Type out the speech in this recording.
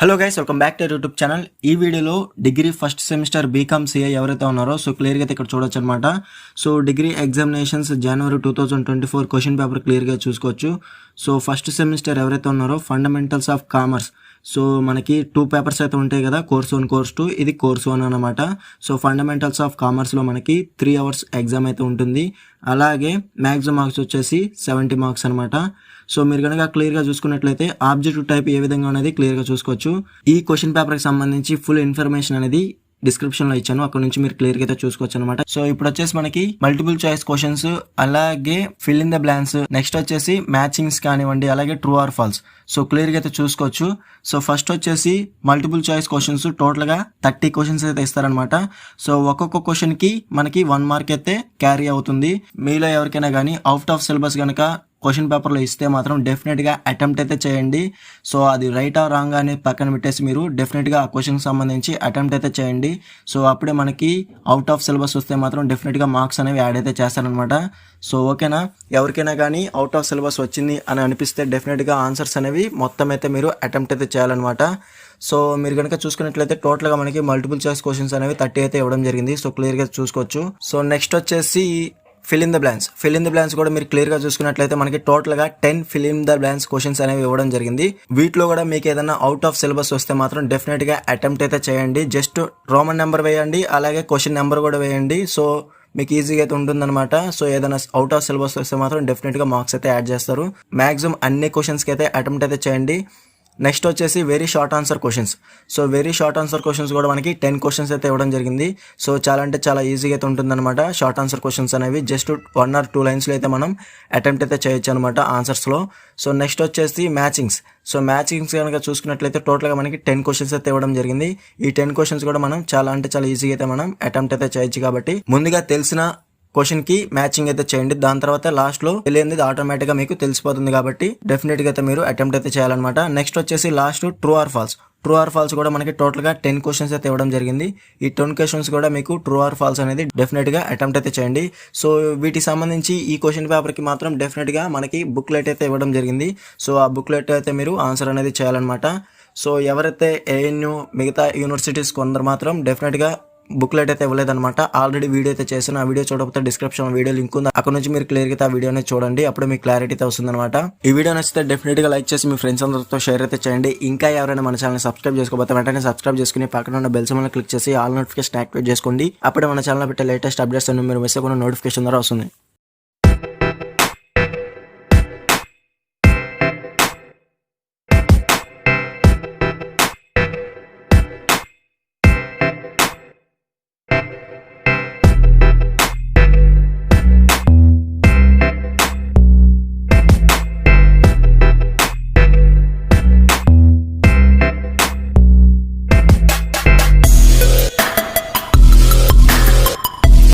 Hello guys, welcome back to YouTube channel. ఈ వీడియోలో degree first semester BCom CA ఎవరైతే ఉన్నారో క్లియర్గా అయితే ఇక్కడ చూడొచ్చు అనమాట. డిగ్రీ ఎగ్జామినేషన్స్ జనవరి 2024 క్వశ్చన్ పేపర్ క్లియర్గా చూసుకోవచ్చు. ఫస్ట్ సెమిస్టర్ ఎవరైతే ఉన్నారో ఫండమెంటల్స్ ఆఫ్ కామర్స్, మనకి 2 పేపర్స్ అయితే ఉంటాయి కదా, కోర్స్ 1 కోర్స్ 2. ఇది కోర్స్ 1 అనమాట. ఫండమెంటల్స్ ఆఫ్ కామర్స్లో మనకి 3 hours ఎగ్జామ్ అయితే ఉంటుంది. అలాగే మ్యాక్సిమం మార్క్స్ వచ్చేసి 70 మార్క్స్ అనమాట. మీరు కనుక క్లియర్గా చూసుకున్నట్లయితే ఆబ్జెక్టివ్ టైప్ ఏ విధంగా అనేది క్లియర్గా చూసుకోవచ్చు. ఈ క్వశ్చన్ పేపర్కి సంబంధించి ఫుల్ ఇన్ఫర్మేషన్ అనేది డిస్క్రిప్షన్లో ఇచ్చాను, అక్కడ నుంచి మీరు క్లియర్గా అయితే చూసుకోవచ్చు అనమాట. ఇప్పుడు వచ్చేసి మనకి మల్టిపుల్ చాయిస్ క్వశ్చన్స్, అలాగే fill in the blanks, next వచ్చేసి మ్యాచింగ్స్ కానివ్వండి, అలాగే ట్రూ ఆర్ ఫాల్స్ క్లియర్గా అయితే చూసుకోవచ్చు. ఫస్ట్ వచ్చేసి మల్టిపుల్ చాయిస్ క్వశ్చన్స్ టోటల్గా 30 క్వశ్చన్స్ అయితే ఇస్తారనమాట. ఒక్కొక్క క్వశ్చన్కి మనకి 1 మార్క్ అయితే క్యారీ అవుతుంది. మీలో ఎవరికైనా కానీ అవుట్ ఆఫ్ సిలబస్ కనుక క్వశ్చన్ పేపర్లో ఇస్తే మాత్రం డెఫినెట్గా అటెంప్ట్ అయితే చేయండి. అది రైట్ ఆ రాంగ్ అని పక్కన పెట్టేసి మీరు డెఫినెట్గా ఆ క్వశ్చన్కి సంబంధించి అటెంప్ట్ అయితే చేయండి. అప్పుడే మనకి అవుట్ ఆఫ్ సిలబస్ వస్తే మాత్రం డెఫినెట్గా మార్క్స్ అనేవి యాడ్ అయితే చేస్తారనమాట. ఓకేనా, ఎవరికైనా కానీ అవుట్ ఆఫ్ సిలబస్ వచ్చింది అని అనిపిస్తే డెఫినెట్గా ఆన్సర్స్ అనేవి మొత్తం అయితే మీరు అటెంప్ట్ అయితే చేయాలన్నమాట. మీరు కనుక చూసుకున్నట్లయితే టోటల్గా మనకి మల్టిపుల్ చాయిస్ క్వశ్చన్స్ అనేవి 30 అయితే ఇవ్వడం జరిగింది. క్లియర్గా చూసుకోవచ్చు. నెక్స్ట్ వచ్చేసి ఫిల్ ఇన్ ద బ్లాంక్స్ కూడా మీరు క్లియర్గా చూసుకున్నట్లయితే మనకి టోటల్గా 10 fill in the blanks questions అనేవి ఇవ్వడం జరిగింది. వీటిలో కూడా మీకు ఏదైనా అవుట్ ఆఫ్ సిలబస్ వస్తే మాత్రం డెఫినెట్గా అటెంప్ట్ అయితే చేయండి. జస్ట్ రోమన్ నెంబర్ వేయండి, అలాగే క్వశ్చన్ నెంబర్ కూడా వేయండి. మీకు ఈజీగా అయితే ఉంటుందన్నమాట. ఏదైనా అవుట్ ఆఫ్ సిలబస్ వస్తే మాత్రం డెఫినెట్గా మార్క్స్ అయితే యాడ్ చేస్తారు. మ్యాక్సిమం అన్ని క్వశ్చన్స్కి అయితే అటెంప్ట్ అయితే చేయండి. నెక్స్ట్ వచ్చేసి very short answer questions. Very short answer questions కూడా మనకి 10 క్వశ్చన్స్ అయితే ఇవ్వడం జరిగింది. చాలా అంటే చాలా ఈజీగా అయితే ఉంటుందన్నమాట. షార్ట్ ఆన్సర్ క్వశ్చన్స్ అనేవి జస్ట్ 1 or 2 లైన్స్లో అయితే మనం అటెంప్ట్ అయితే చేయొచ్చు అనమాట ఆన్సర్స్లో. నెక్స్ట్ వచ్చేసి మ్యాచింగ్స్ కనుక చూసుకున్నట్లయితే టోటల్గా మనకి 10 క్వశ్చన్స్ అయితే ఇవ్వడం జరిగింది. ఈ 10 క్వశ్చన్స్ కూడా మనం చాలా అంటే చాలా ఈజీగా అయితే మనం అటెంప్ట్ అయితే చేయొచ్చు. కాబట్టి ముందుగా తెలిసిన క్వశ్చన్ కి మ్యాచింగ్ అయితే చేయండి. దాని తర్వాత లాస్ట్ లో తెలియనిది ఆటోమేటిక్ గా మీకు తెలిసిపోతుంది. కాబట్టి డెఫినెట్ గా అయితే మీరు అటెంప్ట్ అయితే చేయాలన్నమాట. నెక్స్ట్ వచ్చేసి లాస్ట్ ట్రూ ఆర్ ఫాల్స్ కూడా మనకి టోటల్ గా 10 క్వశ్చన్స్ అయితే ఇవ్వడం జరిగింది. ఈ 10 క్వశ్చన్స్ కూడా మీకు ట్రూ ఆర్ ఫాల్స్ అనేది డెఫినెట్ గా అటెంప్ట్ అయితే చేయండి. వీటికి సంబంధించి ఈ క్వశ్చన్ పేపర్ కి మాత్రం డెఫినెట్ గా మనకి బుక్లెట్ అయితే ఇవ్వడం జరిగింది. ఆ బుక్లెట్ అయితే మీరు ఆన్సర్ అనేది చేయాలన్నమాట. ఎవరైతే ANU మిగతా యూనివర్సిటీస్ కొందరు మాత్రం డెఫినెట్ గా బుక్లెట్ అయితే ఇవ్వలేదన్నమాట. ఆల్రెడీ వీడియో అయితే చేశాను. ఆ వీడియో చూడకపోతే డిస్క్రిప్షన్ వీడియో లింక్ ఉంది, అక్కడ నుంచి మీరు క్లియర్ గా ఆ వీడియోని చూడండి. అప్పుడు మీకు క్లారిటీ అయితే వస్తుందన్నమాట. ఈ వీడియో నచ్చితే డెఫినెట్ గా లైక్ చేసి మీ ఫ్రెండ్స్ అందరితో షేర్ అయితే చేయండి. ఇంకా ఎవరైనా మన ఛానల్ సబ్స్క్రైబ్ చేసుకోకపోతే వెంటనే సబ్స్క్రైబ్ చేసుకుని పక్కన ఉన్న బెల్ సింబల్ క్లిక్ చేసి ఆల్ నోటిఫికేషన్ యాక్టివేట్ చేసుకోండి. అప్పుడే మన ఛానల్ పెట్టే లేటెస్ట్ అప్డేట్స్ అన్ని మీరు మిస్ అవ్వకుండా నోటిఫికేషన్ ద్వారా వస్తుంది.